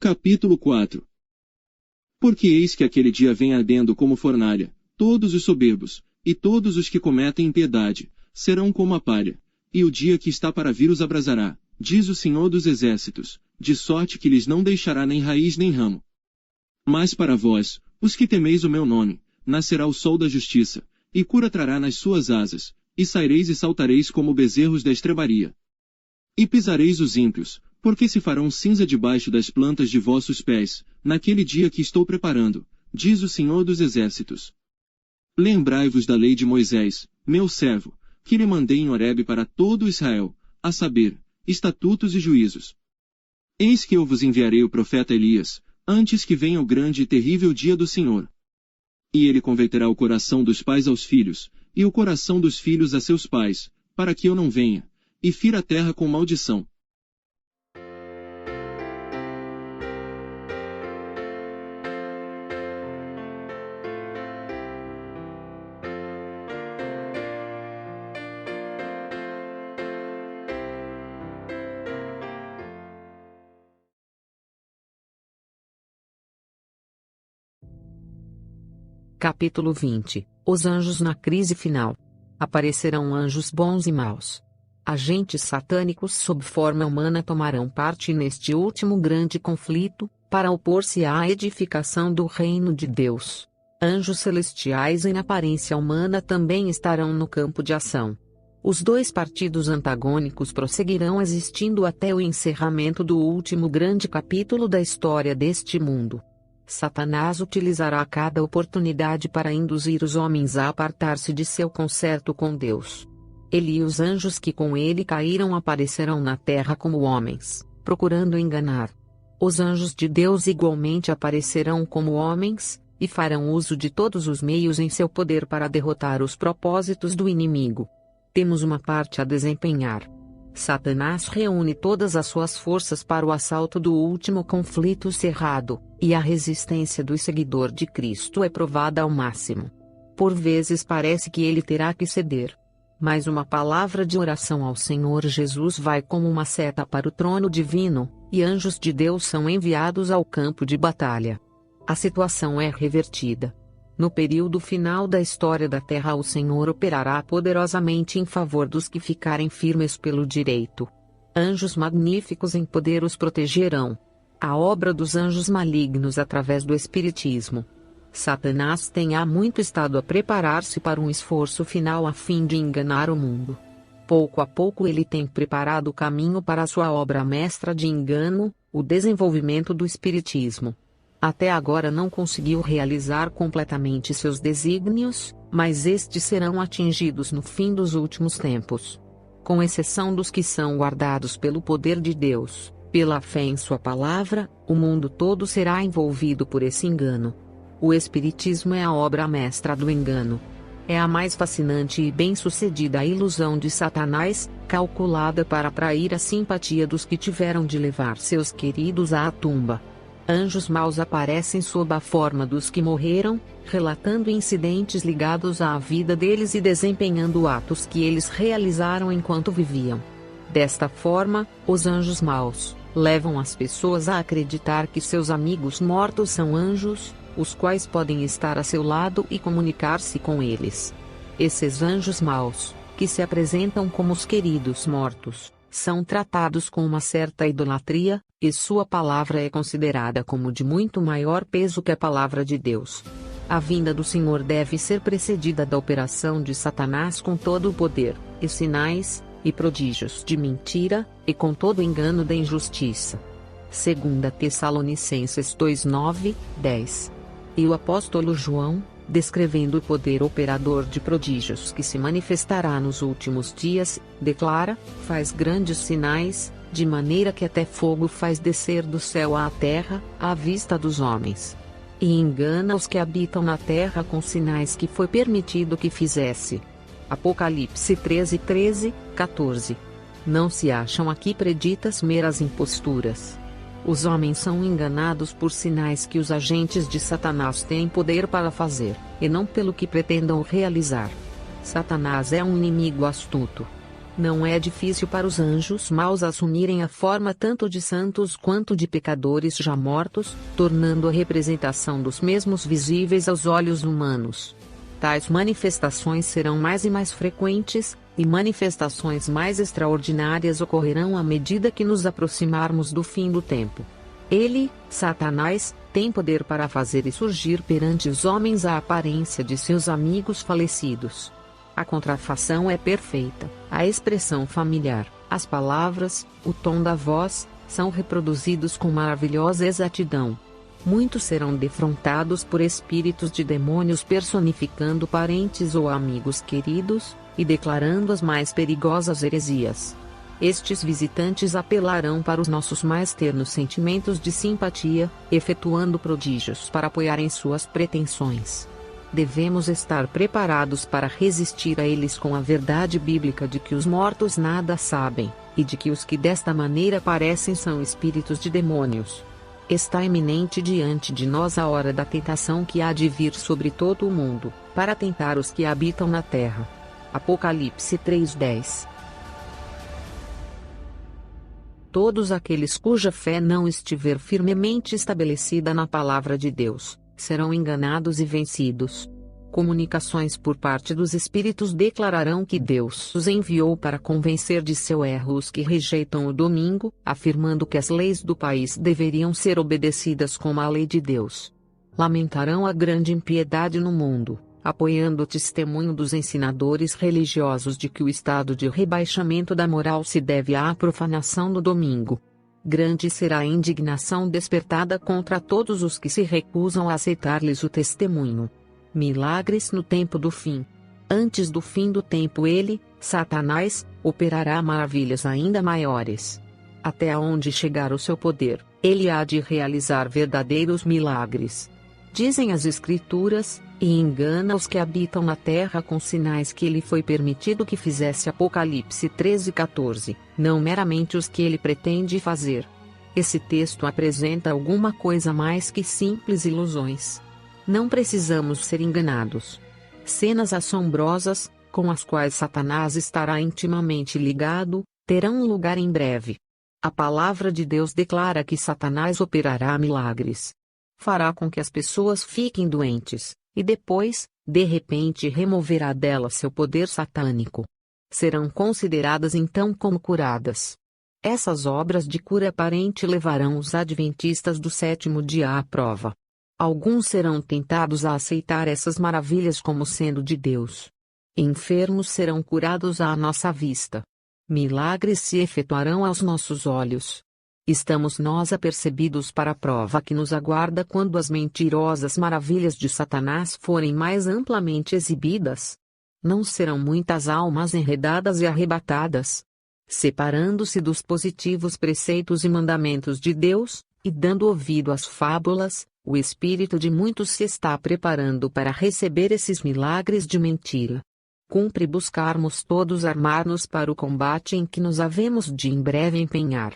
Capítulo 4. Porque eis que aquele dia vem ardendo como fornalha, todos os soberbos, e todos os que cometem impiedade, serão como a palha, e o dia que está para vir os abrasará, diz o Senhor dos Exércitos, de sorte que lhes não deixará nem raiz nem ramo. Mas para vós, os que temeis o meu nome, nascerá o sol da justiça, e cura trará nas suas asas, e saireis e saltareis como bezerros da estrebaria. E pisareis os ímpios, porque se farão cinza debaixo das plantas de vossos pés, naquele dia que estou preparando, diz o Senhor dos Exércitos. Lembrai-vos da lei de Moisés, meu servo, que lhe mandei em Horebe para todo Israel, a saber, estatutos e juízos. Eis que eu vos enviarei o profeta Elias, antes que venha o grande e terrível dia do Senhor. E ele converterá o coração dos pais aos filhos, e o coração dos filhos a seus pais, para que eu não venha, e fira a terra com maldição. Capítulo 20. Os anjos na crise final. Aparecerão anjos bons e maus. Agentes satânicos sob forma humana tomarão parte neste último grande conflito, para opor-se à edificação do reino de Deus. Anjos celestiais em aparência humana também estarão no campo de ação. Os dois partidos antagônicos prosseguirão existindo até o encerramento do último grande capítulo da história deste mundo. Satanás utilizará cada oportunidade para induzir os homens a apartar-se de seu concerto com Deus. Ele e os anjos que com ele caíram aparecerão na terra como homens, procurando enganar. Os anjos de Deus igualmente aparecerão como homens, e farão uso de todos os meios em seu poder para derrotar os propósitos do inimigo. Temos uma parte a desempenhar. Satanás reúne todas as suas forças para o assalto do último conflito cerrado, e a resistência do seguidor de Cristo é provada ao máximo. Por vezes parece que ele terá que ceder. Mas uma palavra de oração ao Senhor Jesus vai como uma seta para o trono divino, e anjos de Deus são enviados ao campo de batalha. A situação é revertida. No período final da história da Terra, o Senhor operará poderosamente em favor dos que ficarem firmes pelo direito. Anjos magníficos em poder os protegerão. A obra dos anjos malignos através do Espiritismo. Satanás tem há muito estado a preparar-se para um esforço final a fim de enganar o mundo. Pouco a pouco ele tem preparado o caminho para a sua obra mestra de engano, o desenvolvimento do Espiritismo. Até agora não conseguiu realizar completamente seus desígnios, mas estes serão atingidos no fim dos últimos tempos. Com exceção dos que são guardados pelo poder de Deus, pela fé em sua palavra, o mundo todo será envolvido por esse engano. O Espiritismo é a obra mestra do engano. É a mais fascinante e bem-sucedida ilusão de Satanás, calculada para atrair a simpatia dos que tiveram de levar seus queridos à tumba. Anjos maus aparecem sob a forma dos que morreram, relatando incidentes ligados à vida deles e desempenhando atos que eles realizaram enquanto viviam. Desta forma, os anjos maus levam as pessoas a acreditar que seus amigos mortos são anjos, os quais podem estar a seu lado e comunicar-se com eles. Esses anjos maus, que se apresentam como os queridos mortos, são tratados com uma certa idolatria, e sua palavra é considerada como de muito maior peso que a palavra de Deus. A vinda do Senhor deve ser precedida da operação de Satanás com todo o poder, e sinais, e prodígios de mentira, e com todo o engano da injustiça. 2 Tessalonicenses 2:9, 10. E o apóstolo João, descrevendo o poder operador de prodígios que se manifestará nos últimos dias, declara: faz grandes sinais, de maneira que até fogo faz descer do céu à terra, à vista dos homens. E engana os que habitam na terra com sinais que foi permitido que fizesse. Apocalipse 13:13, 14. Não se acham aqui preditas meras imposturas. Os homens são enganados por sinais que os agentes de Satanás têm poder para fazer, e não pelo que pretendam realizar. Satanás é um inimigo astuto. Não é difícil para os anjos maus assumirem a forma tanto de santos quanto de pecadores já mortos, tornando a representação dos mesmos visíveis aos olhos humanos. Tais manifestações serão mais e mais frequentes, e manifestações mais extraordinárias ocorrerão à medida que nos aproximarmos do fim do tempo. Ele, Satanás, tem poder para fazer surgir perante os homens a aparência de seus amigos falecidos. A contrafação é perfeita, a expressão familiar, as palavras, o tom da voz, são reproduzidos com maravilhosa exatidão. Muitos serão defrontados por espíritos de demônios personificando parentes ou amigos queridos, e declarando as mais perigosas heresias. Estes visitantes apelarão para os nossos mais ternos sentimentos de simpatia, efetuando prodígios para apoiarem suas pretensões. Devemos estar preparados para resistir a eles com a verdade bíblica de que os mortos nada sabem, e de que os que desta maneira parecem são espíritos de demônios. Está iminente diante de nós a hora da tentação que há de vir sobre todo o mundo, para tentar os que habitam na terra. Apocalipse 3:10. Todos aqueles cuja fé não estiver firmemente estabelecida na palavra de Deus, serão enganados e vencidos. Comunicações por parte dos espíritos declararão que Deus os enviou para convencer de seu erro os que rejeitam o domingo, afirmando que as leis do país deveriam ser obedecidas como a lei de Deus. Lamentarão a grande impiedade no mundo, apoiando o testemunho dos ensinadores religiosos de que o estado de rebaixamento da moral se deve à profanação do domingo. Grande será a indignação despertada contra todos os que se recusam a aceitar-lhes o testemunho. Milagres no tempo do fim. Antes do fim do tempo ele, Satanás, operará maravilhas ainda maiores. Até onde chegar o seu poder, ele há de realizar verdadeiros milagres. Dizem as Escrituras, e engana os que habitam na terra com sinais que ele foi permitido que fizesse. Apocalipse 13:14, não meramente os que ele pretende fazer. Esse texto apresenta alguma coisa mais que simples ilusões. Não precisamos ser enganados. Cenas assombrosas, com as quais Satanás estará intimamente ligado, terão lugar em breve. A palavra de Deus declara que Satanás operará milagres. Fará com que as pessoas fiquem doentes, e depois, de repente, removerá delas seu poder satânico. Serão consideradas então como curadas. Essas obras de cura aparente levarão os adventistas do sétimo dia à prova. Alguns serão tentados a aceitar essas maravilhas como sendo de Deus. Enfermos serão curados à nossa vista. Milagres se efetuarão aos nossos olhos. Estamos nós apercebidos para a prova que nos aguarda quando as mentirosas maravilhas de Satanás forem mais amplamente exibidas. Não serão muitas almas enredadas e arrebatadas. Separando-se dos positivos preceitos e mandamentos de Deus, e dando ouvido às fábulas, o espírito de muitos se está preparando para receber esses milagres de mentira. Cumpre buscarmos todos armar-nos para o combate em que nos havemos de em breve empenhar.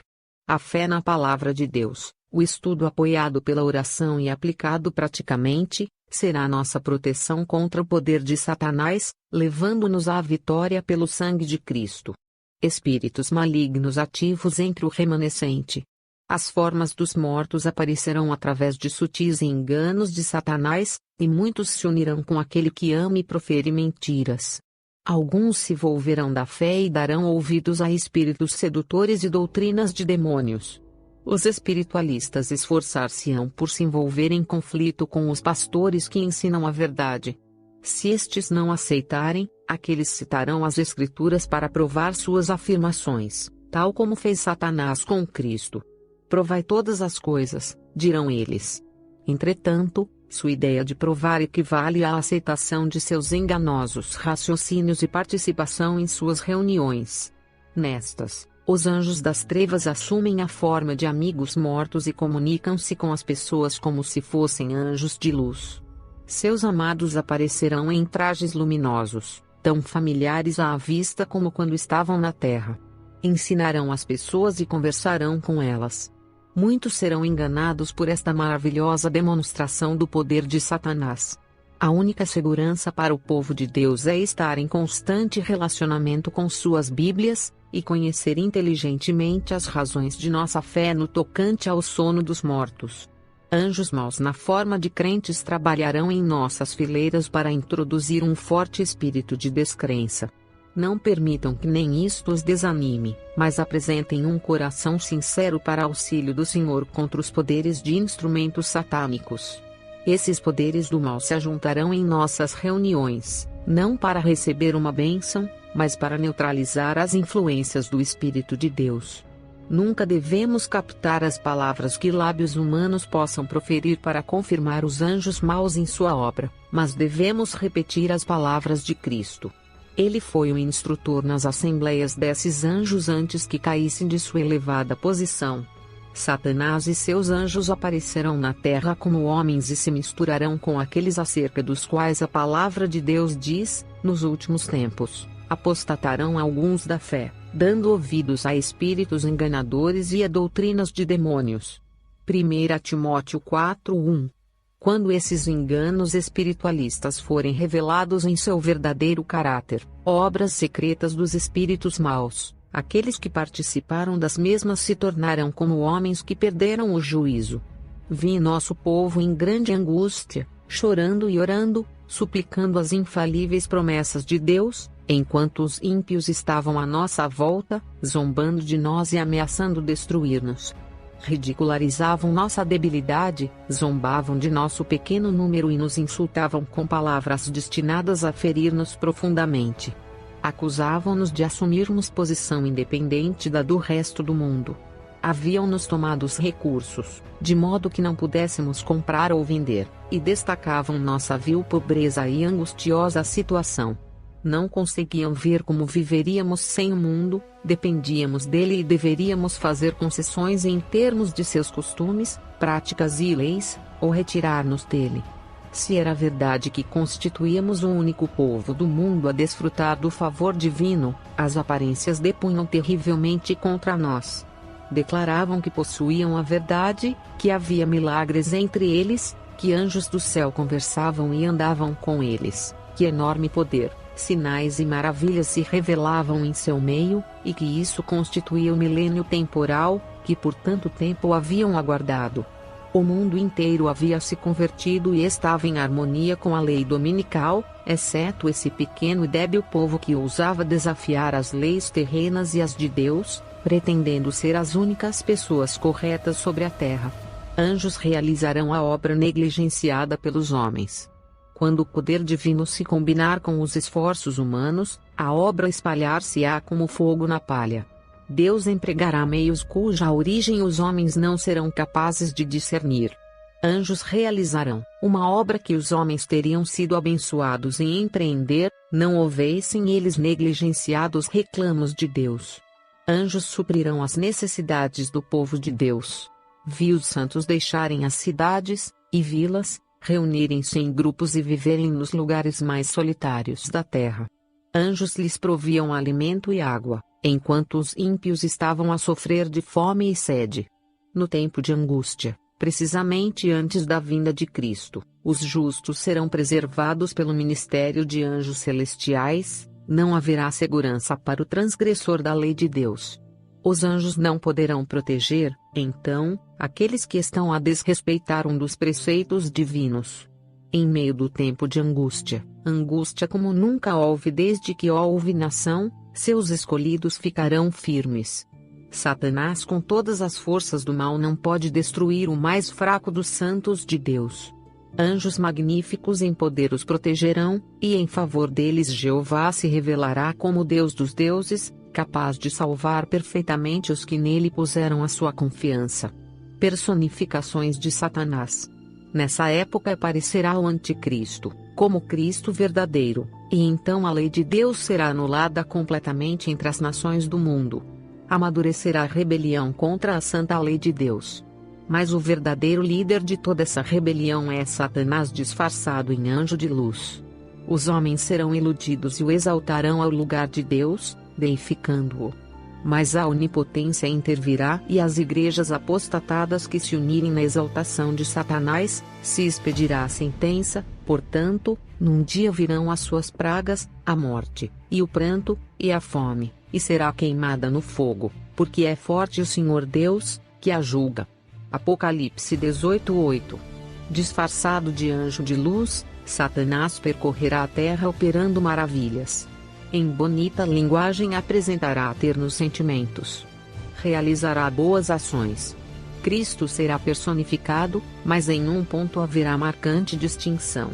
A fé na palavra de Deus, o estudo apoiado pela oração e aplicado praticamente, será nossa proteção contra o poder de Satanás, levando-nos à vitória pelo sangue de Cristo. Espíritos malignos ativos entre o remanescente. As formas dos mortos aparecerão através de sutis enganos de Satanás, e muitos se unirão com aquele que ama e profere mentiras. Alguns se volverão da fé e darão ouvidos a espíritos sedutores e doutrinas de demônios. Os espiritualistas esforçar-se-ão por se envolver em conflito com os pastores que ensinam a verdade. Se estes não aceitarem, aqueles citarão as Escrituras para provar suas afirmações, tal como fez Satanás com Cristo. Provai todas as coisas, dirão eles. Entretanto, sua ideia de provar equivale à aceitação de seus enganosos raciocínios e participação em suas reuniões. Nestas, os anjos das trevas assumem a forma de amigos mortos e comunicam-se com as pessoas como se fossem anjos de luz. Seus amados aparecerão em trajes luminosos, tão familiares à vista como quando estavam na terra. Ensinarão as pessoas e conversarão com elas. Muitos serão enganados por esta maravilhosa demonstração do poder de Satanás. A única segurança para o povo de Deus é estar em constante relacionamento com suas Bíblias, e conhecer inteligentemente as razões de nossa fé no tocante ao sono dos mortos. Anjos maus na forma de crentes trabalharão em nossas fileiras para introduzir um forte espírito de descrença. Não permitam que nem isto os desanime, mas apresentem um coração sincero para auxílio do Senhor contra os poderes de instrumentos satânicos. Esses poderes do mal se ajuntarão em nossas reuniões, não para receber uma bênção, mas para neutralizar as influências do Espírito de Deus. Nunca devemos captar as palavras que lábios humanos possam proferir para confirmar os anjos maus em sua obra, mas devemos repetir as palavras de Cristo. Ele foi o instrutor nas assembleias desses anjos antes que caíssem de sua elevada posição. Satanás e seus anjos aparecerão na terra como homens e se misturarão com aqueles acerca dos quais a palavra de Deus diz: nos últimos tempos, apostatarão alguns da fé, dando ouvidos a espíritos enganadores e a doutrinas de demônios. 1 Timóteo 4:1. Quando esses enganos espiritualistas forem revelados em seu verdadeiro caráter, obras secretas dos espíritos maus, aqueles que participaram das mesmas se tornarão como homens que perderam o juízo. Vi nosso povo em grande angústia, chorando e orando, suplicando as infalíveis promessas de Deus, enquanto os ímpios estavam à nossa volta, zombando de nós e ameaçando destruir-nos. Ridicularizavam nossa debilidade, zombavam de nosso pequeno número e nos insultavam com palavras destinadas a ferir-nos profundamente. Acusavam-nos de assumirmos posição independente da do resto do mundo. Haviam-nos tomado os recursos, de modo que não pudéssemos comprar ou vender, e destacavam nossa vil pobreza e angustiosa situação. Não conseguiam ver como viveríamos sem o mundo, dependíamos dele e deveríamos fazer concessões em termos de seus costumes, práticas e leis, ou retirar-nos dele. Se era verdade que constituíamos o único povo do mundo a desfrutar do favor divino, as aparências depunham terrivelmente contra nós. Declaravam que possuíam a verdade, que havia milagres entre eles, que anjos do céu conversavam e andavam com eles, que enorme poder, sinais e maravilhas se revelavam em seu meio, e que isso constituía o milênio temporal, que por tanto tempo haviam aguardado. O mundo inteiro havia se convertido e estava em harmonia com a lei dominical, exceto esse pequeno e débil povo que ousava desafiar as leis terrenas e as de Deus, pretendendo ser as únicas pessoas corretas sobre a terra. Anjos realizarão a obra negligenciada pelos homens. Quando o poder divino se combinar com os esforços humanos, a obra espalhar-se-á como fogo na palha. Deus empregará meios cuja origem os homens não serão capazes de discernir. Anjos realizarão uma obra que os homens teriam sido abençoados em empreender, não houvessem eles negligenciado os reclamos de Deus. Anjos suprirão as necessidades do povo de Deus. Vi os santos deixarem as cidades e vilas, reunirem-se em grupos e viverem nos lugares mais solitários da terra. Anjos lhes proviam alimento e água, enquanto os ímpios estavam a sofrer de fome e sede. No tempo de angústia, precisamente antes da vinda de Cristo, os justos serão preservados pelo ministério de anjos celestiais, não haverá segurança para o transgressor da lei de Deus. Os anjos não poderão proteger, então, aqueles que estão a desrespeitar um dos preceitos divinos. Em meio do tempo de angústia, angústia como nunca houve desde que houve nação, seus escolhidos ficarão firmes. Satanás com todas as forças do mal não pode destruir o mais fraco dos santos de Deus. Anjos magníficos em poder os protegerão, e em favor deles Jeová se revelará como Deus dos deuses, capaz de salvar perfeitamente os que nele puseram a sua confiança. Personificações de Satanás. Nessa época aparecerá o Anticristo, como Cristo verdadeiro, e então a lei de Deus será anulada completamente entre as nações do mundo. Amadurecerá a rebelião contra a santa lei de Deus. Mas o verdadeiro líder de toda essa rebelião é Satanás disfarçado em anjo de luz. Os homens serão iludidos e o exaltarão ao lugar de Deus, deificando-o. Mas a onipotência intervirá e as igrejas apostatadas que se unirem na exaltação de Satanás, se expedirá a sentença. Portanto, num dia virão as suas pragas, a morte, e o pranto, e a fome, e será queimada no fogo, porque é forte o Senhor Deus, que a julga. Apocalipse 18:8. Disfarçado de anjo de luz, Satanás percorrerá a terra operando maravilhas. Em bonita linguagem apresentará ternos sentimentos. Realizará boas ações. Cristo será personificado, mas em um ponto haverá marcante distinção.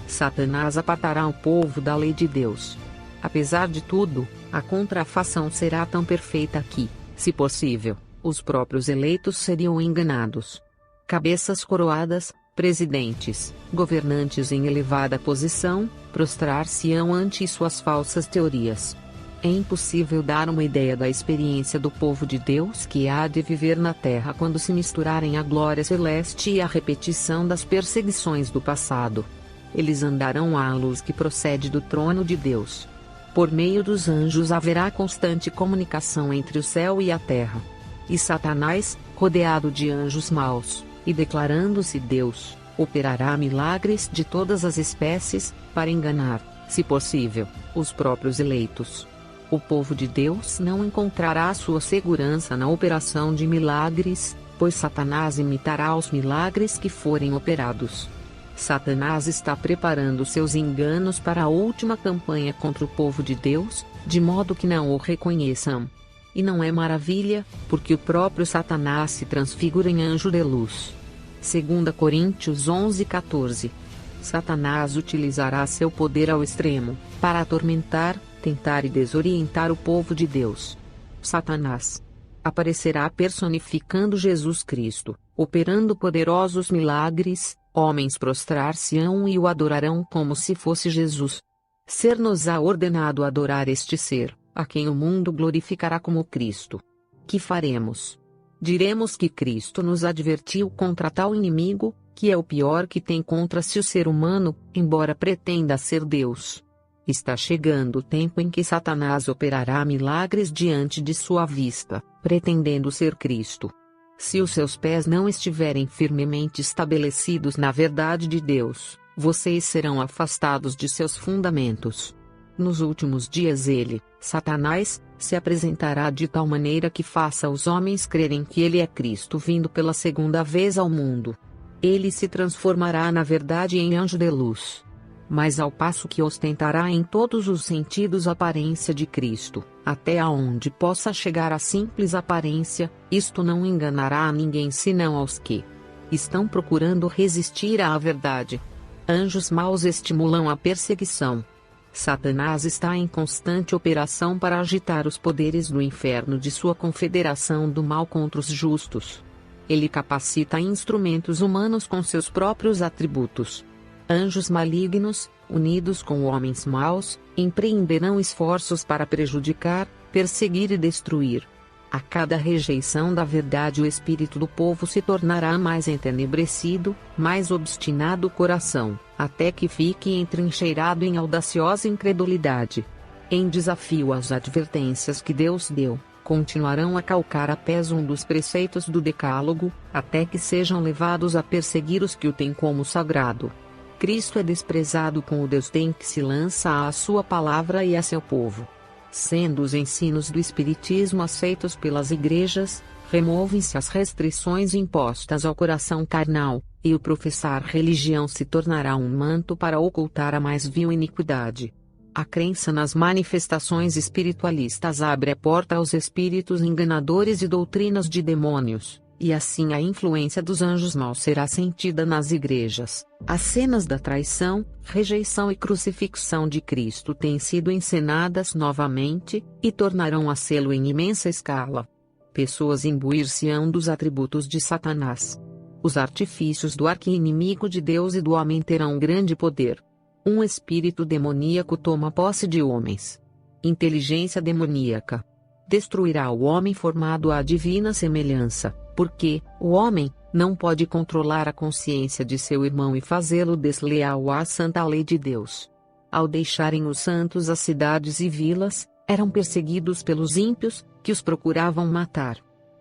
Satanás apartará o povo da lei de Deus. Apesar de tudo, a contrafação será tão perfeita que, se possível, os próprios eleitos seriam enganados. Cabeças coroadas, presidentes, governantes em elevada posição, prostrar-se-ão ante suas falsas teorias. É impossível dar uma ideia da experiência do povo de Deus que há de viver na terra quando se misturarem a glória celeste e a repetição das perseguições do passado. Eles andarão à luz que procede do trono de Deus. Por meio dos anjos haverá constante comunicação entre o céu e a terra. E Satanás, rodeado de anjos maus, e declarando-se Deus, operará milagres de todas as espécies, para enganar, se possível, os próprios eleitos. O povo de Deus não encontrará sua segurança na operação de milagres, pois Satanás imitará os milagres que forem operados. Satanás está preparando seus enganos para a última campanha contra o povo de Deus, de modo que não o reconheçam. E não é maravilha, porque o próprio Satanás se transfigura em anjo de luz. 2 Coríntios 11:14. Satanás utilizará seu poder ao extremo, para atormentar, tentar e desorientar o povo de Deus. Satanás aparecerá personificando Jesus Cristo, operando poderosos milagres, homens prostrar-se-ão e o adorarão como se fosse Jesus. Ser-nos-á ordenado adorar este ser, a quem o mundo glorificará como Cristo. Que faremos? Diremos que Cristo nos advertiu contra tal inimigo, que é o pior que tem contra si o ser humano, embora pretenda ser Deus. Está chegando o tempo em que Satanás operará milagres diante de sua vista, pretendendo ser Cristo. Se os seus pés não estiverem firmemente estabelecidos na verdade de Deus, vocês serão afastados de seus fundamentos. Nos últimos dias ele, Satanás, se apresentará de tal maneira que faça os homens crerem que ele é Cristo vindo pela segunda vez ao mundo. Ele se transformará na verdade em anjo de luz. Mas ao passo que ostentará em todos os sentidos a aparência de Cristo, até aonde possa chegar a simples aparência, isto não enganará a ninguém senão aos que estão procurando resistir à verdade. Anjos maus estimulam a perseguição. Satanás está em constante operação para agitar os poderes do inferno de sua confederação do mal contra os justos. Ele capacita instrumentos humanos com seus próprios atributos. Anjos malignos, unidos com homens maus, empreenderão esforços para prejudicar, perseguir e destruir. A cada rejeição da verdade o espírito do povo se tornará mais entenebrecido, mais obstinado o coração, até que fique entrincheirado em audaciosa incredulidade. Em desafio às advertências que Deus deu, continuarão a calcar a pés um dos preceitos do Decálogo, até que sejam levados a perseguir os que o têm como sagrado. Cristo é desprezado com o desdém que se lança à sua palavra e a seu povo. Sendo os ensinos do Espiritismo aceitos pelas igrejas, removem-se as restrições impostas ao coração carnal, e o professar religião se tornará um manto para ocultar a mais vil iniquidade. A crença nas manifestações espiritualistas abre a porta aos espíritos enganadores e doutrinas de demônios, e assim a influência dos anjos maus será sentida nas igrejas. As cenas da traição, rejeição e crucifixão de Cristo têm sido encenadas novamente, e tornarão a sê-lo em imensa escala. Pessoas imbuir-se-ão dos atributos de Satanás. Os artifícios do arqui-inimigo de Deus e do homem terão grande poder. Um espírito demoníaco toma posse de homens. Inteligência demoníaca destruirá o homem formado à divina semelhança, porque o homem não pode controlar a consciência de seu irmão e fazê-lo desleal à santa lei de Deus. Ao deixarem os santos as cidades e vilas, eram perseguidos pelos ímpios, que os procuravam matar.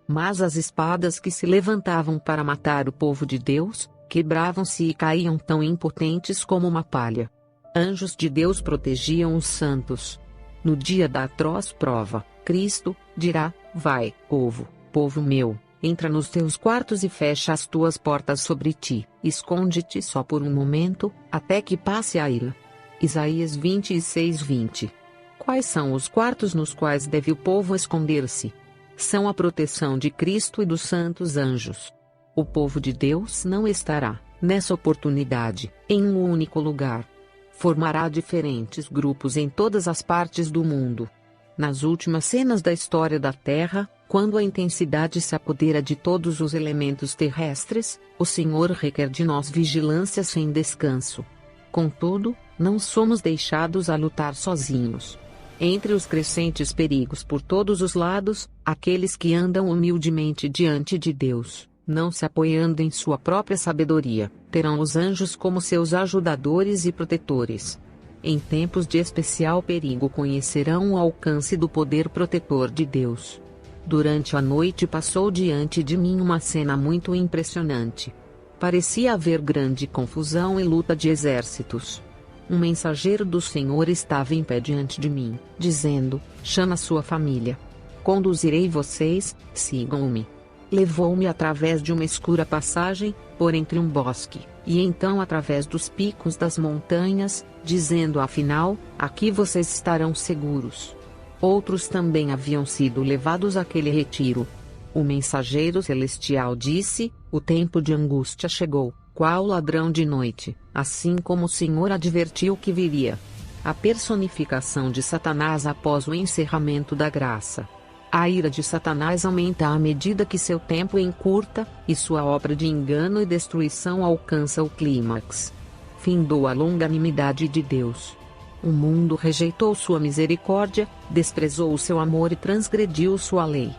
Mas as espadas que se levantavam para matar o povo de Deus, quebravam-se e caíam tão impotentes como uma palha. Anjos de Deus protegiam os santos. No dia da atroz prova, Cristo dirá: vai, povo meu, entra nos teus quartos e fecha as tuas portas sobre ti, esconde-te só por um momento, até que passe a ira. Isaías 26:20. Quais são os quartos nos quais deve o povo esconder-se? São a proteção de Cristo e dos santos anjos. O povo de Deus não estará, nessa oportunidade, em um único lugar. Formará diferentes grupos em todas as partes do mundo. Nas últimas cenas da história da Terra, quando a intensidade se apodera de todos os elementos terrestres, o Senhor requer de nós vigilância sem descanso. Contudo, não somos deixados a lutar sozinhos. Entre os crescentes perigos por todos os lados, aqueles que andam humildemente diante de Deus, não se apoiando em sua própria sabedoria, terão os anjos como seus ajudadores e protetores. Em tempos de especial perigo conhecerão o alcance do poder protetor de Deus. Durante a noite passou diante de mim uma cena muito impressionante. Parecia haver grande confusão e luta de exércitos. Um mensageiro do Senhor estava em pé diante de mim, dizendo: chama sua família. Conduzirei vocês, sigam-me. Levou-me através de uma escura passagem, por entre um bosque, e então através dos picos das montanhas, dizendo afinal: aqui vocês estarão seguros. Outros também haviam sido levados àquele retiro. O mensageiro celestial disse: o tempo de angústia chegou, qual ladrão de noite, assim como o Senhor advertiu que viria. A personificação de Satanás após o encerramento da graça. A ira de Satanás aumenta à medida que seu tempo encurta, e sua obra de engano e destruição alcança o clímax. Findou a longanimidade de Deus. O mundo rejeitou sua misericórdia, desprezou o seu amor e transgrediu sua lei.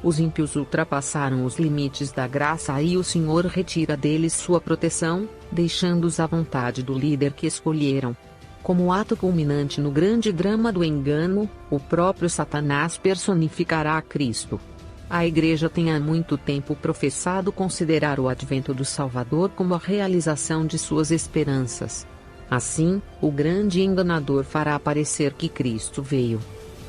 Os ímpios ultrapassaram os limites da graça e o Senhor retira deles sua proteção, deixando-os à vontade do líder que escolheram. Como ato culminante no grande drama do engano, o próprio Satanás personificará a Cristo. A Igreja tem há muito tempo professado considerar o advento do Salvador como a realização de suas esperanças. Assim, o grande enganador fará parecer que Cristo veio.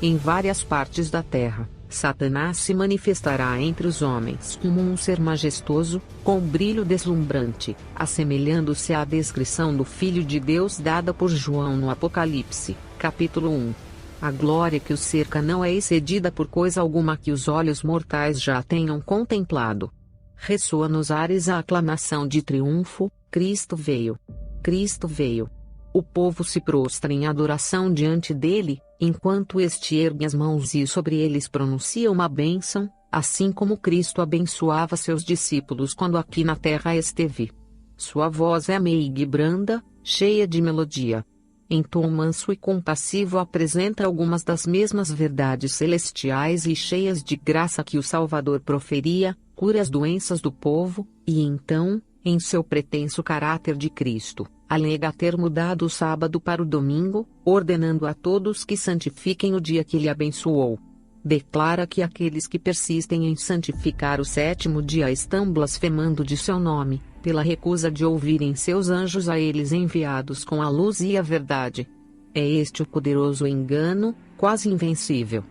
Em várias partes da terra, Satanás se manifestará entre os homens como um ser majestoso, com brilho deslumbrante, assemelhando-se à descrição do Filho de Deus dada por João no Apocalipse, capítulo 1. A glória que o cerca não é excedida por coisa alguma que os olhos mortais já tenham contemplado. Ressoa nos ares a aclamação de triunfo: Cristo veio! Cristo veio! O povo se prostra em adoração diante dele, enquanto este ergue as mãos e sobre eles pronuncia uma bênção, assim como Cristo abençoava seus discípulos quando aqui na terra esteve. Sua voz é meiga e branda, cheia de melodia. Em tom manso e compassivo apresenta algumas das mesmas verdades celestiais e cheias de graça que o Salvador proferia, cura as doenças do povo, e então, em seu pretenso caráter de Cristo, alega ter mudado o sábado para o domingo, ordenando a todos que santifiquem o dia que ele abençoou. Declara que aqueles que persistem em santificar o sétimo dia estão blasfemando de seu nome, pela recusa de ouvirem seus anjos a eles enviados com a luz e a verdade. É este o poderoso engano, quase invencível.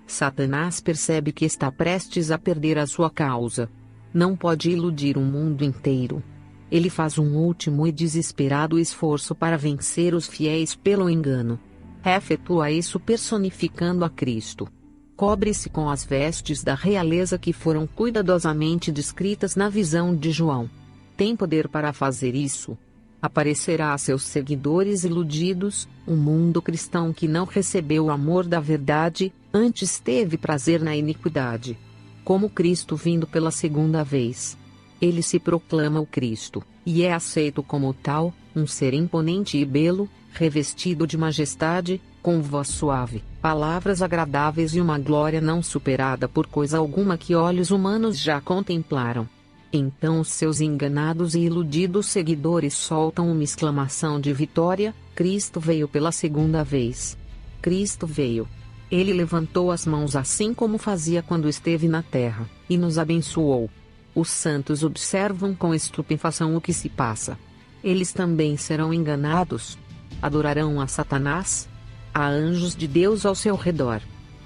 Satanás percebe que está prestes a perder a sua causa. Não pode iludir o mundo inteiro. Ele faz um último e desesperado esforço para vencer os fiéis pelo engano. Efetua isso personificando a Cristo. Cobre-se com as vestes da realeza que foram cuidadosamente descritas na visão de João. Tem poder para fazer isso. Aparecerá a seus seguidores iludidos, um mundo cristão que não recebeu o amor da verdade, antes teve prazer na iniquidade. Como Cristo vindo pela segunda vez. Ele se proclama o Cristo, e é aceito como tal, um ser imponente e belo, revestido de majestade, com voz suave, palavras agradáveis e uma glória não superada por coisa alguma que olhos humanos já contemplaram. Então os seus enganados e iludidos seguidores soltam uma exclamação de vitória: Cristo veio pela segunda vez! Cristo veio! Ele levantou as mãos assim como fazia quando esteve na terra, e nos abençoou. Os santos observam com estupefação o que se passa. Eles também serão enganados? Adorarão a Satanás? Há anjos de Deus ao seu redor.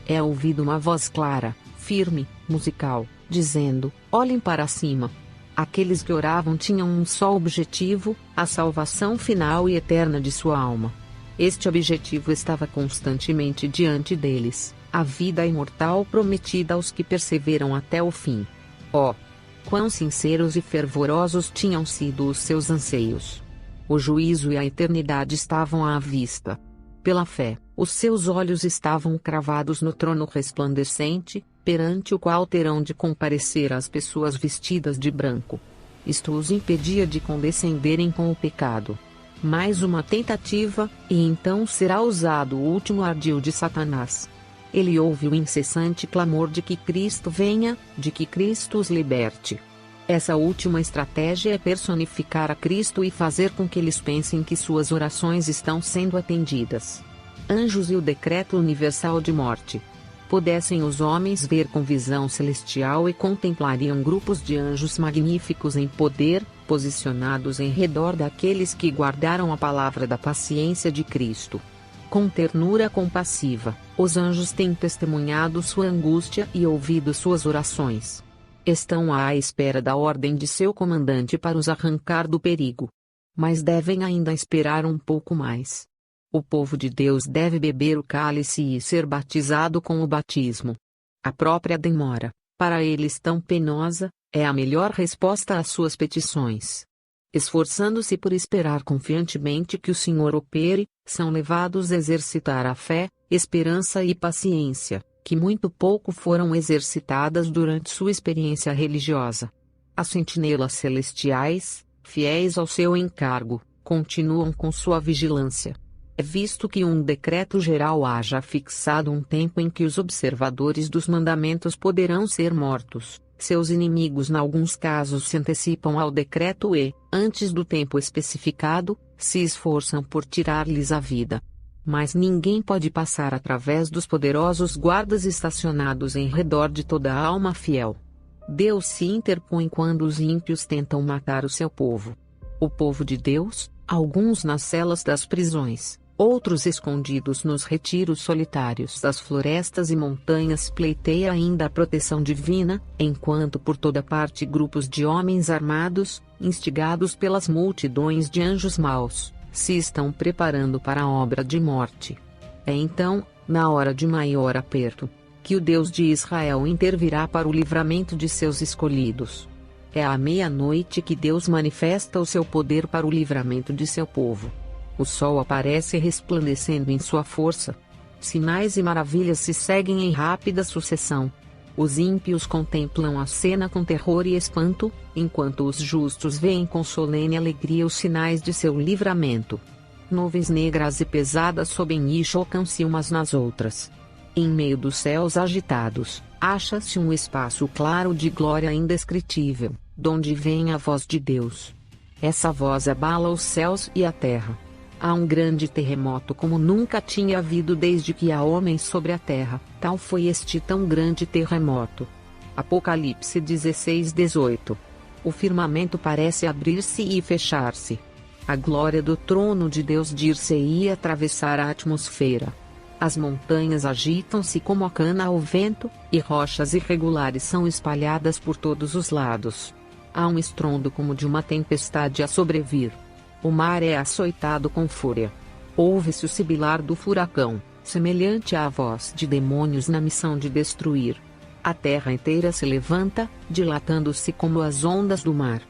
É ouvida uma voz clara, firme, musical, dizendo: olhem para cima. Aqueles que oravam tinham um só objetivo: a salvação final e eterna de sua alma. Este objetivo estava constantemente diante deles: a vida imortal prometida aos que perseveram até o fim. Oh, quão sinceros e fervorosos tinham sido os seus anseios! O juízo e a eternidade estavam à vista. Pela fé, os seus olhos estavam cravados no trono resplandecente, perante o qual terão de comparecer as pessoas vestidas de branco. Isto os impedia de condescenderem com o pecado. Mais uma tentativa, e então será usado o último ardil de Satanás. Ele ouve o incessante clamor de que Cristo venha, de que Cristo os liberte. Essa última estratégia é personificar a Cristo e fazer com que eles pensem que suas orações estão sendo atendidas. Anjos e o decreto universal de morte. Pudessem os homens ver com visão celestial e contemplariam grupos de anjos magníficos em poder, posicionados em redor daqueles que guardaram a palavra da paciência de Cristo. Com ternura compassiva, os anjos têm testemunhado sua angústia e ouvido suas orações. Estão à espera da ordem de seu comandante para os arrancar do perigo. Mas devem ainda esperar um pouco mais. O povo de Deus deve beber o cálice e ser batizado com o batismo. A própria demora, para eles tão penosa, é a melhor resposta às suas petições. Esforçando-se por esperar confiantemente que o Senhor opere, são levados a exercitar a fé, esperança e paciência, que muito pouco foram exercitadas durante sua experiência religiosa. As sentinelas celestiais, fiéis ao seu encargo, continuam com sua vigilância. É visto que um decreto geral haja fixado um tempo em que os observadores dos mandamentos poderão ser mortos. Seus inimigos, em alguns casos, se antecipam ao decreto e, antes do tempo especificado, se esforçam por tirar-lhes a vida. Mas ninguém pode passar através dos poderosos guardas estacionados em redor de toda a alma fiel. Deus se interpõe quando os ímpios tentam matar o seu povo. O povo de Deus, alguns nas celas das prisões, outros escondidos nos retiros solitários das florestas e montanhas, pleiteia ainda a proteção divina, enquanto por toda parte grupos de homens armados, instigados pelas multidões de anjos maus, se estão preparando para a obra de morte. É então, na hora de maior aperto, que o Deus de Israel intervirá para o livramento de seus escolhidos. É à meia-noite que Deus manifesta o seu poder para o livramento de seu povo. O sol aparece resplandecendo em sua força. Sinais e maravilhas se seguem em rápida sucessão. Os ímpios contemplam a cena com terror e espanto, enquanto os justos veem com solene alegria os sinais de seu livramento. Nuvens negras e pesadas sobem e chocam-se umas nas outras. Em meio dos céus agitados, acha-se um espaço claro de glória indescritível, donde vem a voz de Deus. Essa voz abala os céus e a terra. Há um grande terremoto como nunca tinha havido desde que há homens sobre a terra, tal foi este tão grande terremoto. Apocalipse 16:18. O firmamento parece abrir-se e fechar-se. A glória do trono de Deus dir-se-ia atravessar a atmosfera. As montanhas agitam-se como a cana ao vento, e rochas irregulares são espalhadas por todos os lados. Há um estrondo como de uma tempestade a sobrevir. O mar é açoitado com fúria. Ouve-se o sibilar do furacão, semelhante à voz de demônios na missão de destruir. A terra inteira se levanta, dilatando-se como as ondas do mar.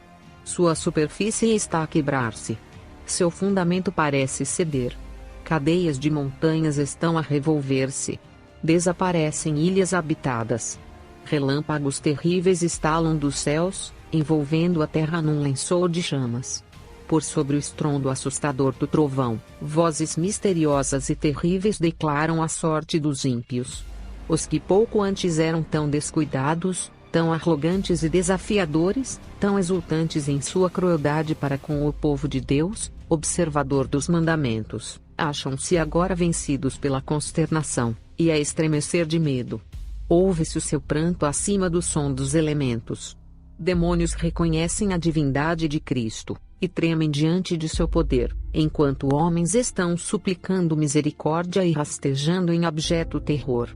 Sua superfície está a quebrar-se. Seu fundamento parece ceder. Cadeias de montanhas estão a revolver-se. Desaparecem ilhas habitadas. Relâmpagos terríveis estalam dos céus, envolvendo a terra num lençol de chamas. Por sobre o estrondo assustador do trovão, vozes misteriosas e terríveis declaram a sorte dos ímpios. Os que pouco antes eram tão descuidados, tão arrogantes e desafiadores, tão exultantes em sua crueldade para com o povo de Deus, observador dos mandamentos, acham-se agora vencidos pela consternação, e a estremecer de medo. Ouve-se o seu pranto acima do som dos elementos. Demônios reconhecem a divindade de Cristo, e tremem diante de seu poder, enquanto homens estão suplicando misericórdia e rastejando em abjeto terror.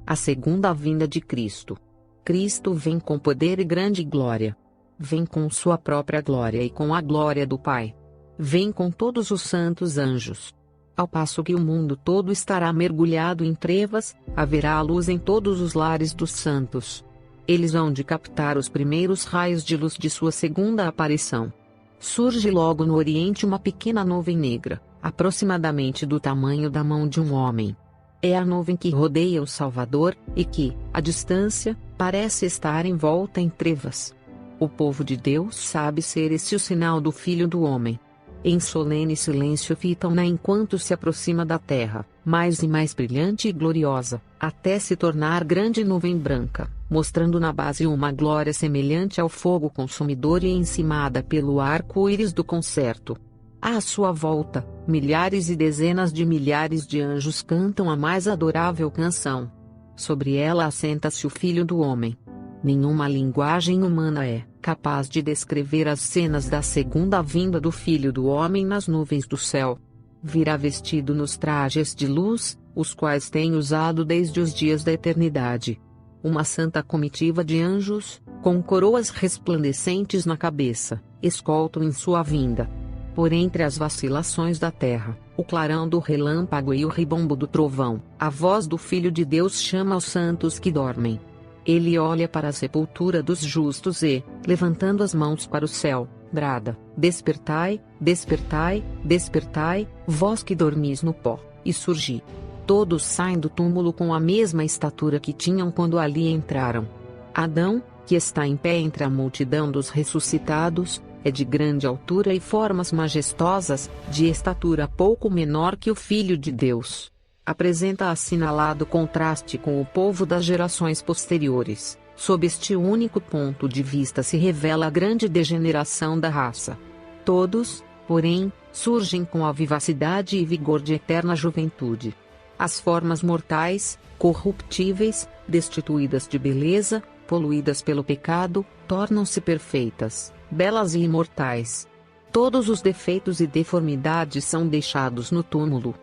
A segunda vinda de Cristo. Cristo vem com poder e grande glória. Vem com sua própria glória e com a glória do Pai. Vem com todos os santos anjos. Ao passo que o mundo todo estará mergulhado em trevas, haverá luz em todos os lares dos santos. Eles hão de captar os primeiros raios de luz de sua segunda aparição. Surge logo no oriente uma pequena nuvem negra, aproximadamente do tamanho da mão de um homem. É a nuvem que rodeia o Salvador, e que, à distância, parece estar envolta em trevas. O povo de Deus sabe ser esse o sinal do Filho do Homem. Em solene silêncio fitam-na enquanto se aproxima da terra, mais e mais brilhante e gloriosa, até se tornar grande nuvem branca, mostrando na base uma glória semelhante ao fogo consumidor e encimada pelo arco-íris do concerto. À sua volta, milhares e dezenas de milhares de anjos cantam a mais adorável canção. Sobre ela assenta-se o Filho do Homem. Nenhuma linguagem humana é capaz de descrever as cenas da segunda vinda do Filho do Homem nas nuvens do céu. Virá vestido nos trajes de luz, os quais tem usado desde os dias da eternidade. Uma santa comitiva de anjos, com coroas resplandecentes na cabeça, escoltam em sua vinda. Por entre as vacilações da terra, o clarão do relâmpago e o ribombo do trovão, a voz do Filho de Deus chama os santos que dormem. Ele olha para a sepultura dos justos e, levantando as mãos para o céu, brada: Despertai, despertai, despertai, vós que dormis no pó, e surgi. Todos saem do túmulo com a mesma estatura que tinham quando ali entraram. Adão, que está em pé entre a multidão dos ressuscitados, é de grande altura e formas majestosas, de estatura pouco menor que o Filho de Deus. Apresenta assinalado contraste com o povo das gerações posteriores. Sob este único ponto de vista se revela a grande degeneração da raça. Todos, porém, surgem com a vivacidade e vigor de eterna juventude. As formas mortais, corruptíveis, destituídas de beleza, poluídas pelo pecado, tornam-se perfeitas, belas e imortais. Todos os defeitos e deformidades são deixados no túmulo.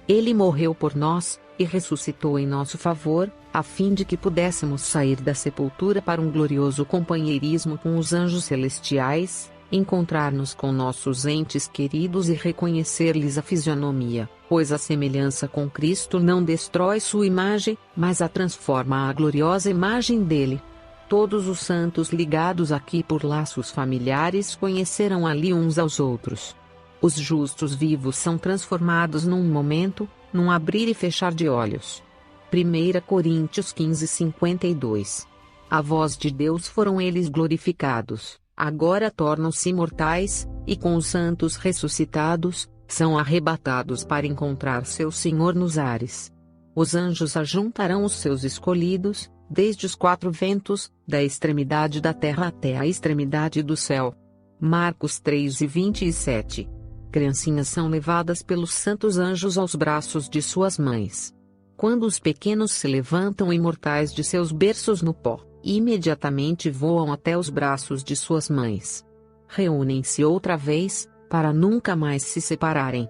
Ele morreu por nós, e ressuscitou em nosso favor, a fim de que pudéssemos sair da sepultura para um glorioso companheirismo com os anjos celestiais, encontrar-nos com nossos entes queridos e reconhecer-lhes a fisionomia, pois a semelhança com Cristo não destrói sua imagem, mas a transforma à gloriosa imagem dele. Todos os santos ligados aqui por laços familiares conhecerão ali uns aos outros. Os justos vivos são transformados num momento, num abrir e fechar de olhos. 1 Coríntios 15:52. A voz de Deus foram eles glorificados, agora tornam-se imortais, e com os santos ressuscitados, são arrebatados para encontrar seu Senhor nos ares. Os anjos ajuntarão os seus escolhidos, desde os quatro ventos, da extremidade da terra até a extremidade do céu. Marcos 3:27. Criancinhas são levadas pelos santos anjos aos braços de suas mães. Quando os pequenos se levantam imortais de seus berços no pó, imediatamente voam até os braços de suas mães. Reúnem-se outra vez, para nunca mais se separarem.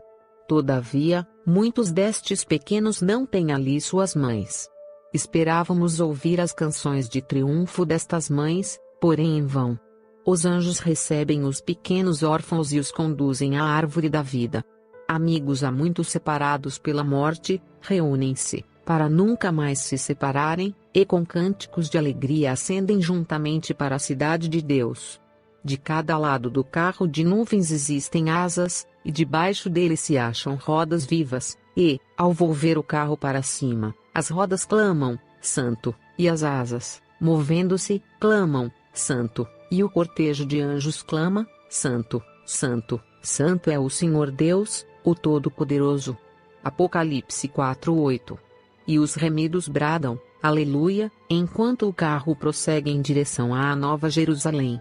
Todavia, muitos destes pequenos não têm ali suas mães. Esperávamos ouvir as canções de triunfo destas mães, porém em vão. Os anjos recebem os pequenos órfãos e os conduzem à árvore da vida. Amigos há muito separados pela morte, reúnem-se, para nunca mais se separarem, e com cânticos de alegria ascendem juntamente para a cidade de Deus. De cada lado do carro de nuvens existem asas, e debaixo dele se acham rodas vivas, e, ao volver o carro para cima, as rodas clamam, Santo, e as asas, movendo-se, clamam, Santo. E o cortejo de anjos clama, Santo, Santo, Santo é o Senhor Deus, o Todo-Poderoso. Apocalipse 4:8. E os remidos bradam, Aleluia, enquanto o carro prossegue em direção à Nova Jerusalém.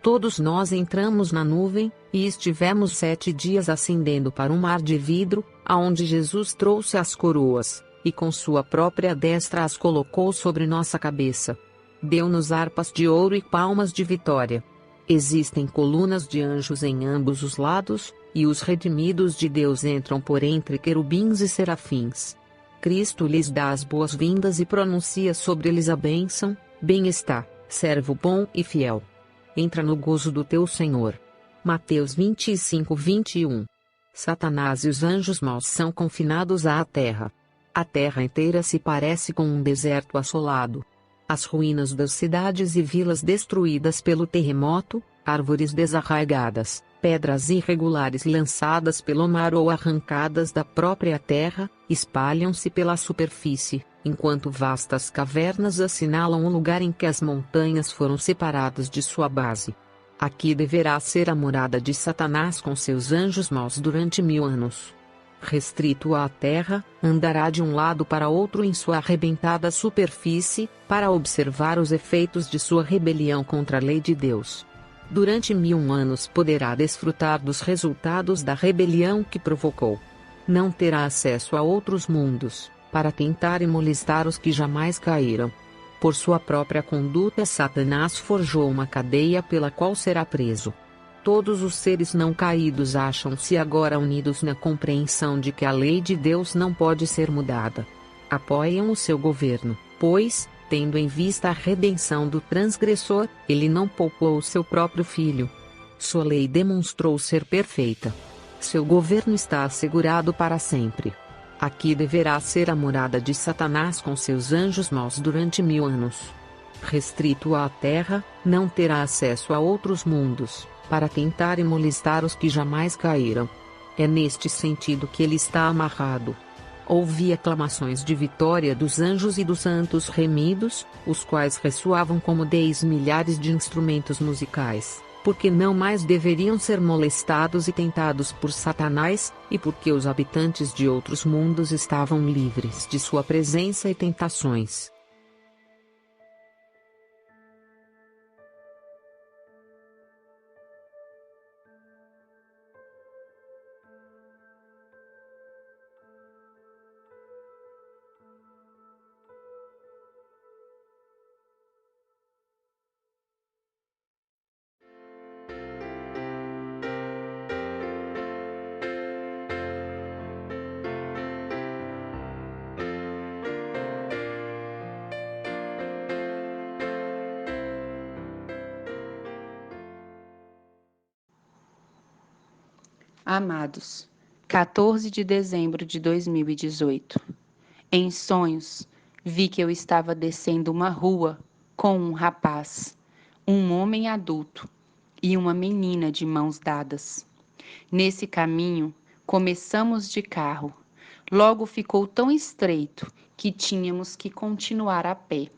Todos nós entramos na nuvem, e estivemos 7 dias ascendendo para um mar de vidro, aonde Jesus trouxe as coroas, e com sua própria destra as colocou sobre nossa cabeça. Deu-nos harpas de ouro e palmas de vitória. Existem colunas de anjos em ambos os lados, e os redimidos de Deus entram por entre querubins e serafins. Cristo lhes dá as boas-vindas e pronuncia sobre eles a bênção: bem está, servo bom e fiel. Entra no gozo do teu Senhor. Mateus 25:21. Satanás e os anjos maus são confinados à terra. A terra inteira se parece com um deserto assolado. As ruínas das cidades e vilas destruídas pelo terremoto, árvores desarraigadas, pedras irregulares lançadas pelo mar ou arrancadas da própria terra, espalham-se pela superfície, enquanto vastas cavernas assinalam o lugar em que as montanhas foram separadas de sua base. Aqui deverá ser a morada de Satanás com seus anjos maus durante 1000 anos. Restrito à terra, andará de um lado para outro em sua arrebentada superfície, para observar os efeitos de sua rebelião contra a lei de Deus. Durante 1000 anos poderá desfrutar dos resultados da rebelião que provocou. Não terá acesso a outros mundos, para tentar e molestar os que jamais caíram. Por sua própria conduta, Satanás forjou uma cadeia pela qual será preso. Todos os seres não caídos acham-se agora unidos na compreensão de que a lei de Deus não pode ser mudada. Apoiam o seu governo, pois, tendo em vista a redenção do transgressor, ele não poupou o seu próprio filho. Sua lei demonstrou ser perfeita. Seu governo está assegurado para sempre. Aqui deverá ser a morada de Satanás com seus anjos maus durante 1000 anos. Restrito à terra, não terá acesso a outros mundos, para tentar e molestar os que jamais caíram. É neste sentido que ele está amarrado. Ouvi aclamações de vitória dos anjos e dos santos remidos, os quais ressoavam como 10 milhares de instrumentos musicais, porque não mais deveriam ser molestados e tentados por Satanás, e porque os habitantes de outros mundos estavam livres de sua presença e tentações. Amados, 14 de dezembro de 2018. Em sonhos, vi que eu estava descendo uma rua com um rapaz, um homem adulto e uma menina de mãos dadas. Nesse caminho, começamos de carro. Logo ficou tão estreito que tínhamos que continuar a pé.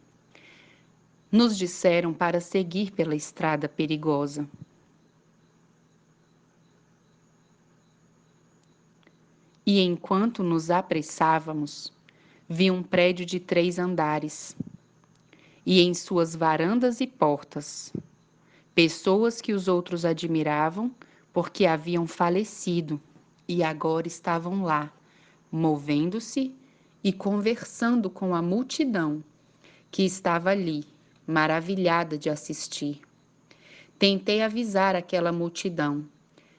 Nos disseram para seguir pela estrada perigosa. E enquanto nos apressávamos, vi um prédio de 3 andares, e em suas varandas e portas, pessoas que os outros admiravam porque haviam falecido e agora estavam lá, movendo-se e conversando com a multidão que estava ali, maravilhada de assistir. Tentei avisar aquela multidão,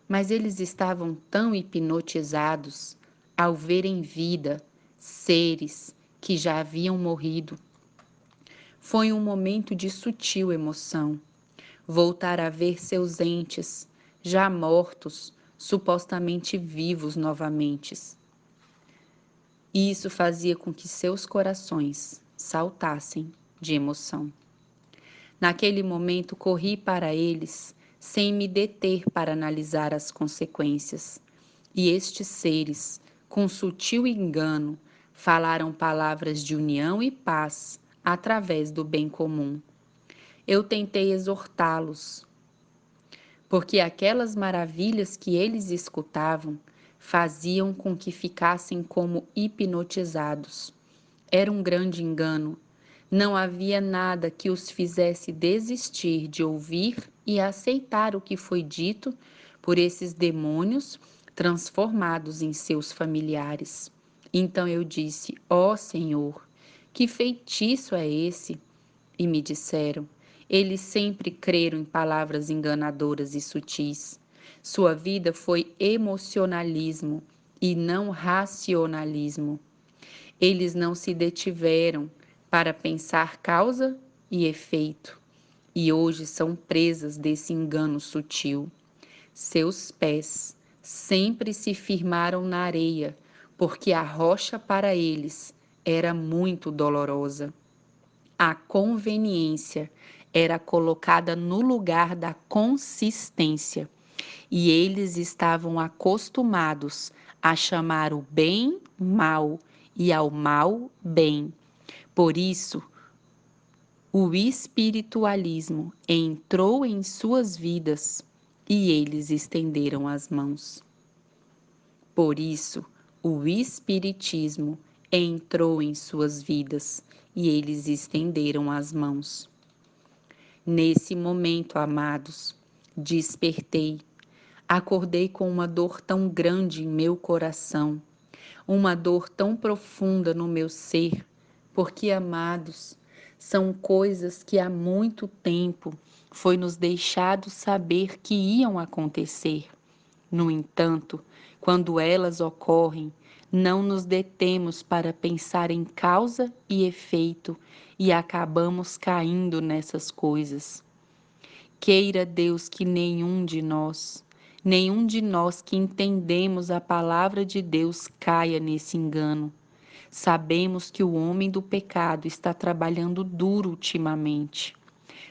mas eles estavam tão hipnotizados ao ver em vida seres que já haviam morrido. Foi um momento de sutil emoção, voltar a ver seus entes, já mortos, supostamente vivos novamente. E isso fazia com que seus corações saltassem de emoção. Naquele momento corri para eles, sem me deter para analisar as consequências. E estes seres, com sutil engano, falaram palavras de união e paz através do bem comum. Eu tentei exortá-los, porque aquelas maravilhas que eles escutavam faziam com que ficassem como hipnotizados. Era um grande engano. Não havia nada que os fizesse desistir de ouvir e aceitar o que foi dito por esses demônios transformados em seus familiares. Então eu disse: Ó Senhor, que feitiço é esse? E me disseram: eles sempre creram em palavras enganadoras e sutis. Sua vida foi emocionalismo e não racionalismo. Eles não se detiveram para pensar causa e efeito, e hoje são presas desse engano sutil. Seus pés sempre se firmaram na areia, porque a rocha para eles era muito dolorosa. A conveniência era colocada no lugar da consistência, e eles estavam acostumados a chamar o bem mal e ao mal bem. Por isso, o espiritualismo entrou em suas vidas e eles estenderam as mãos. Por isso, o espiritismo entrou em suas vidas e eles estenderam as mãos. Nesse momento, amados, despertei. Acordei com uma dor tão grande em meu coração, uma dor tão profunda no meu ser, porque, amados, são coisas que há muito tempo foi nos deixado saber que iam acontecer. No entanto, quando elas ocorrem, não nos detemos para pensar em causa e efeito e acabamos caindo nessas coisas. Queira Deus que nenhum de nós que entendemos a palavra de Deus caia nesse engano. Sabemos que o homem do pecado está trabalhando duro ultimamente.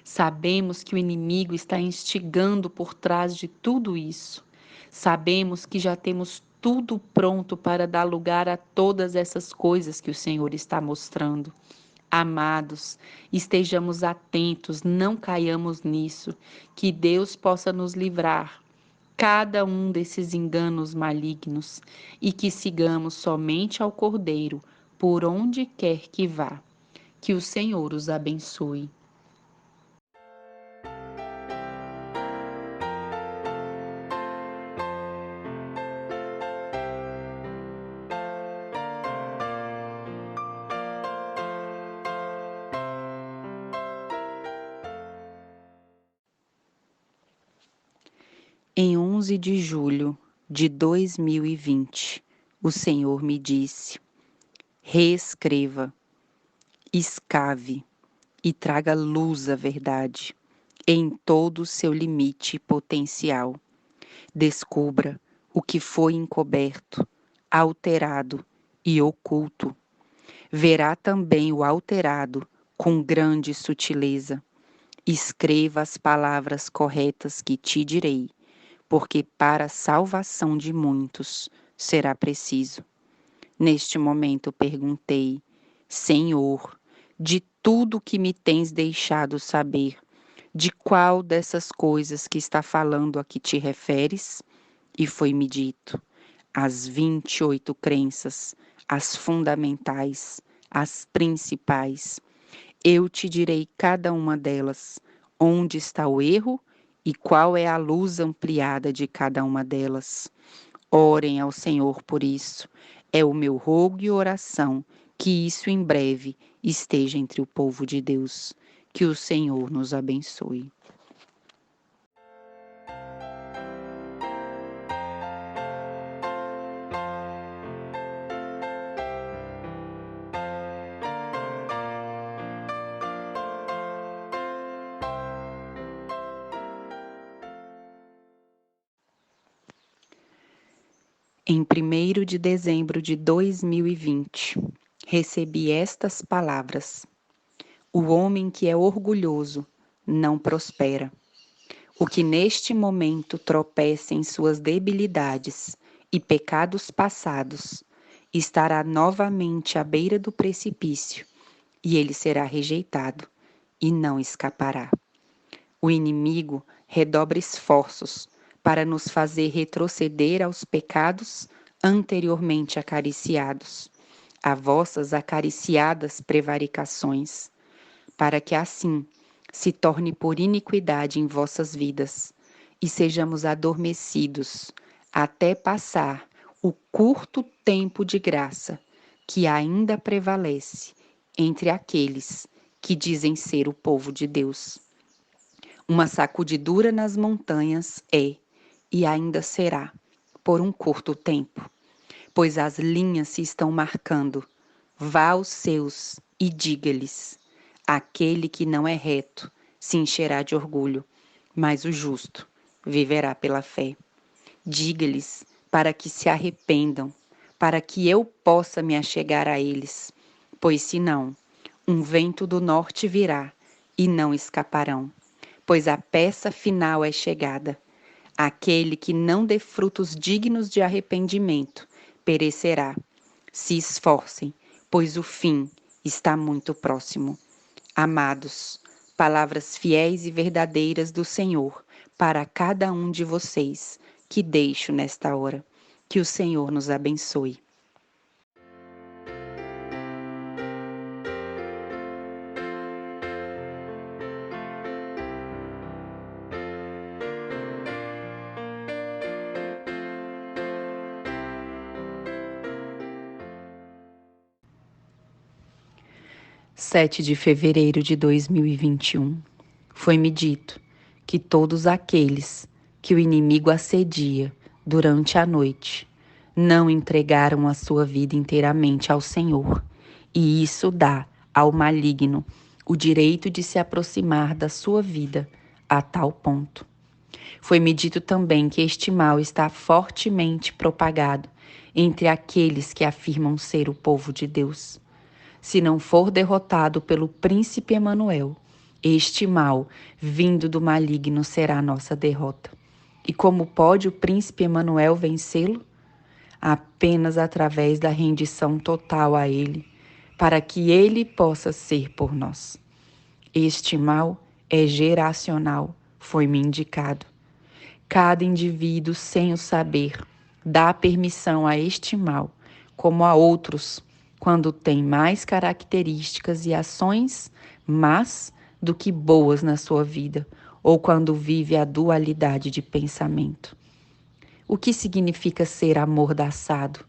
Sabemos que o inimigo está instigando por trás de tudo isso. Sabemos que já temos tudo pronto para dar lugar a todas essas coisas que o Senhor está mostrando. Amados, estejamos atentos, não caiamos nisso, que Deus possa nos livrar cada um desses enganos malignos e que sigamos somente ao Cordeiro por onde quer que vá. Que o Senhor os abençoe. Em 11 de julho de 2020, o Senhor me disse: reescreva, escave e traga luz à verdade em todo o seu limite potencial. Descubra o que foi encoberto, alterado e oculto. Verá também o alterado com grande sutileza. Escreva as palavras corretas que te direi, porque para a salvação de muitos será preciso. Neste momento perguntei: Senhor, de tudo que me tens deixado saber, de qual dessas coisas que está falando a que te referes? E foi-me dito: as 28 crenças, as fundamentais, as principais. Eu te direi cada uma delas, onde está o erro e qual é a luz ampliada de cada uma delas. Orem ao Senhor por isso. É o meu rogo e oração que isso em breve esteja entre o povo de Deus. Que o Senhor nos abençoe. Em 1º de dezembro de 2020, recebi estas palavras: o homem que é orgulhoso não prospera. O que neste momento tropeça em suas debilidades e pecados passados, estará novamente à beira do precipício, e ele será rejeitado e não escapará. O inimigo redobra esforços para nos fazer retroceder aos pecados anteriormente acariciados, a vossas acariciadas prevaricações, para que assim se torne por iniquidade em vossas vidas, e sejamos adormecidos, até passar o curto tempo de graça que ainda prevalece entre aqueles que dizem ser o povo de Deus. Uma sacudidura nas montanhas é, e ainda será, por um curto tempo, pois as linhas se estão marcando. Vá aos seus e diga-lhes: aquele que não é reto se encherá de orgulho, mas o justo viverá pela fé. Diga-lhes para que se arrependam, para que eu possa me achegar a eles, pois senão, um vento do norte virá e não escaparão, pois a peça final é chegada. Aquele que não dê frutos dignos de arrependimento perecerá. Se esforcem, pois o fim está muito próximo. Amados, palavras fiéis e verdadeiras do Senhor para cada um de vocês que deixo nesta hora. Que o Senhor nos abençoe. Sete de fevereiro de 2021. Foi-me dito que todos aqueles que o inimigo assedia durante a noite não entregaram a sua vida inteiramente ao Senhor, e isso dá ao maligno o direito de se aproximar da sua vida a tal ponto. Foi-me dito também que este mal está fortemente propagado entre aqueles que afirmam ser o povo de Deus. Se não for derrotado pelo príncipe Emanuel, este mal vindo do maligno será a nossa derrota. E como pode o príncipe Emanuel vencê-lo? Apenas através da rendição total a ele, para que ele possa ser por nós. Este mal é geracional, foi-me indicado. Cada indivíduo, sem o saber, dá permissão a este mal, como a outros, quando tem mais características e ações más do que boas na sua vida, ou quando vive a dualidade de pensamento. O que significa ser amordaçado?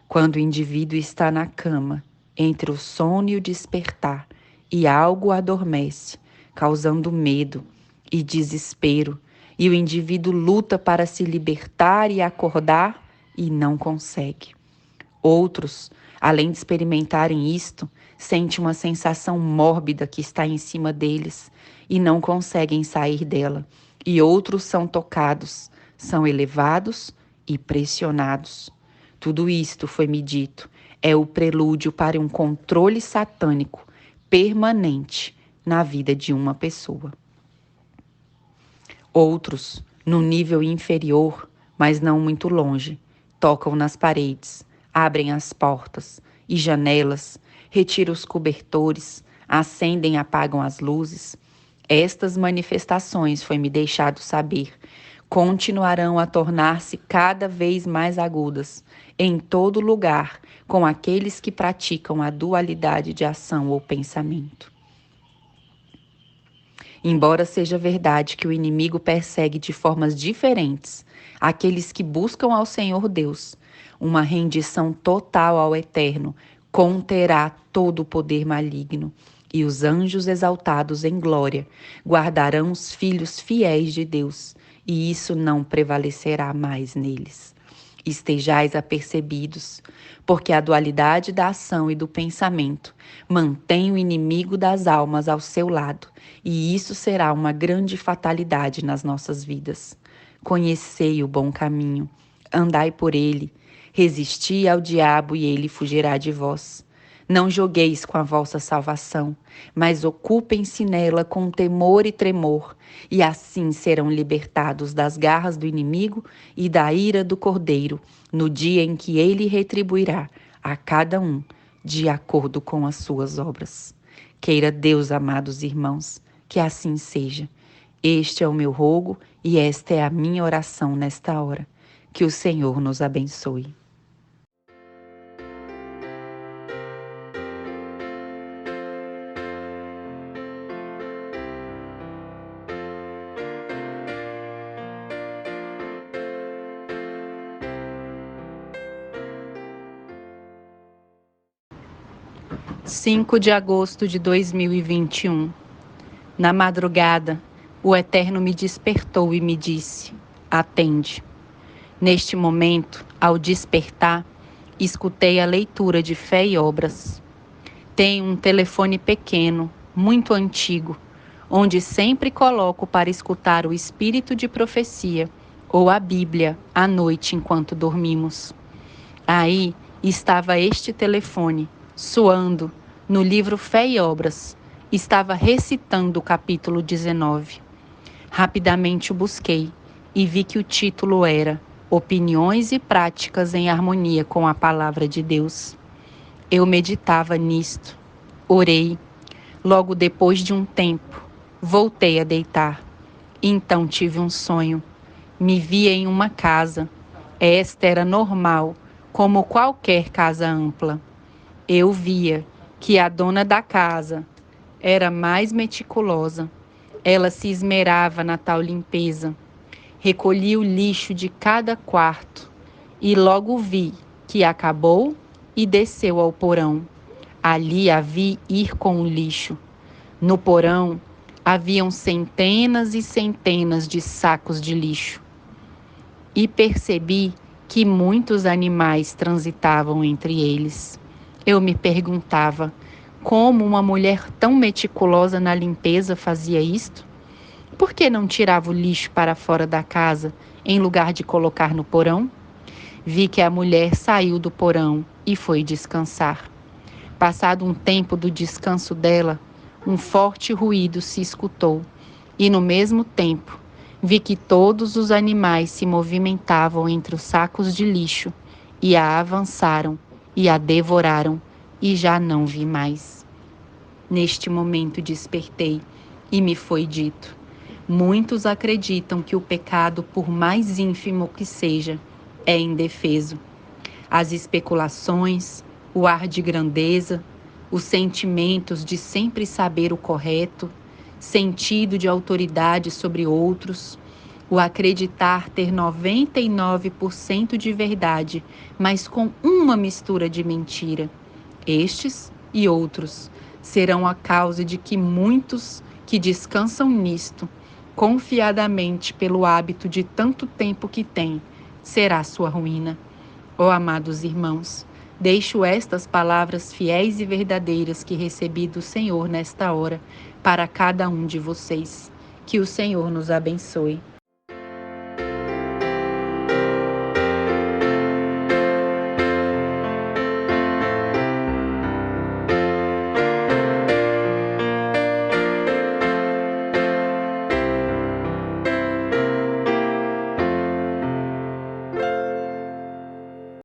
Quando o indivíduo está na cama, entre o sono e o despertar, e algo adormece, causando medo e desespero, e o indivíduo luta para se libertar e acordar e não consegue. Outros, além de experimentarem isto, sentem uma sensação mórbida que está em cima deles e não conseguem sair dela. E outros são tocados, são elevados e pressionados. Tudo isto, foi-me dito, é o prelúdio para um controle satânico permanente na vida de uma pessoa. Outros, no nível inferior, mas não muito longe, tocam nas paredes, abrem as portas e janelas, retiram os cobertores, acendem e apagam as luzes. Estas manifestações, foi-me deixado saber, continuarão a tornar-se cada vez mais agudas em todo lugar com aqueles que praticam a dualidade de ação ou pensamento. Embora seja verdade que o inimigo persegue de formas diferentes aqueles que buscam ao Senhor Deus, uma rendição total ao Eterno conterá todo o poder maligno, e os anjos exaltados em glória guardarão os filhos fiéis de Deus, e isso não prevalecerá mais neles. Estejais apercebidos, porque a dualidade da ação e do pensamento mantém o inimigo das almas ao seu lado, e isso será uma grande fatalidade nas nossas vidas. Conhecei o bom caminho, andai por ele, resisti ao diabo e ele fugirá de vós. Não jogueis com a vossa salvação, mas ocupem-se nela com temor e tremor, e assim serão libertados das garras do inimigo e da ira do Cordeiro, no dia em que ele retribuirá a cada um de acordo com as suas obras. Queira Deus, amados irmãos, que assim seja. Este é o meu rogo e esta é a minha oração nesta hora. Que o Senhor nos abençoe. 5 de agosto de 2021. Na madrugada, o Eterno me despertou e me disse: atende. Neste momento, ao despertar, escutei a leitura de Fé e Obras. Tenho um telefone pequeno, muito antigo, onde sempre coloco para escutar o Espírito de Profecia ou a Bíblia à noite enquanto dormimos. Aí estava este telefone, suando, no livro Fé e Obras. Estava recitando o capítulo 19. Rapidamente o busquei e vi que o título era Opiniões e Práticas em Harmonia com a Palavra de Deus. Eu meditava nisto, orei. Logo depois de um tempo, voltei a deitar. Então tive um sonho. Me via em uma casa. Esta era normal, como qualquer casa ampla. Eu via que a dona da casa era mais meticulosa. Ela se esmerava na tal limpeza. Recolhia o lixo de cada quarto e logo vi que acabou e desceu ao porão. Ali a vi ir com o lixo. No porão haviam centenas e centenas de sacos de lixo. E percebi que muitos animais transitavam entre eles. Eu me perguntava como uma mulher tão meticulosa na limpeza fazia isto? Por que não tirava o lixo para fora da casa, em lugar de colocar no porão? Vi que a mulher saiu do porão e foi descansar. Passado um tempo do descanso dela, um forte ruído se escutou, e no mesmo tempo, vi que todos os animais se movimentavam entre os sacos de lixo, e a avançaram, e a devoraram, e já não vi mais. Neste momento despertei, e me foi dito: muitos acreditam que o pecado, por mais ínfimo que seja, é indefeso. As especulações, o ar de grandeza, os sentimentos de sempre saber o correto, sentido de autoridade sobre outros, o acreditar ter 99% de verdade, mas com uma mistura de mentira. Estes e outros serão a causa de que muitos que descansam nisto, confiadamente pelo hábito de tanto tempo que têm, será sua ruína. Ó amados irmãos, deixo estas palavras fiéis e verdadeiras que recebi do Senhor nesta hora para cada um de vocês. Que o Senhor nos abençoe.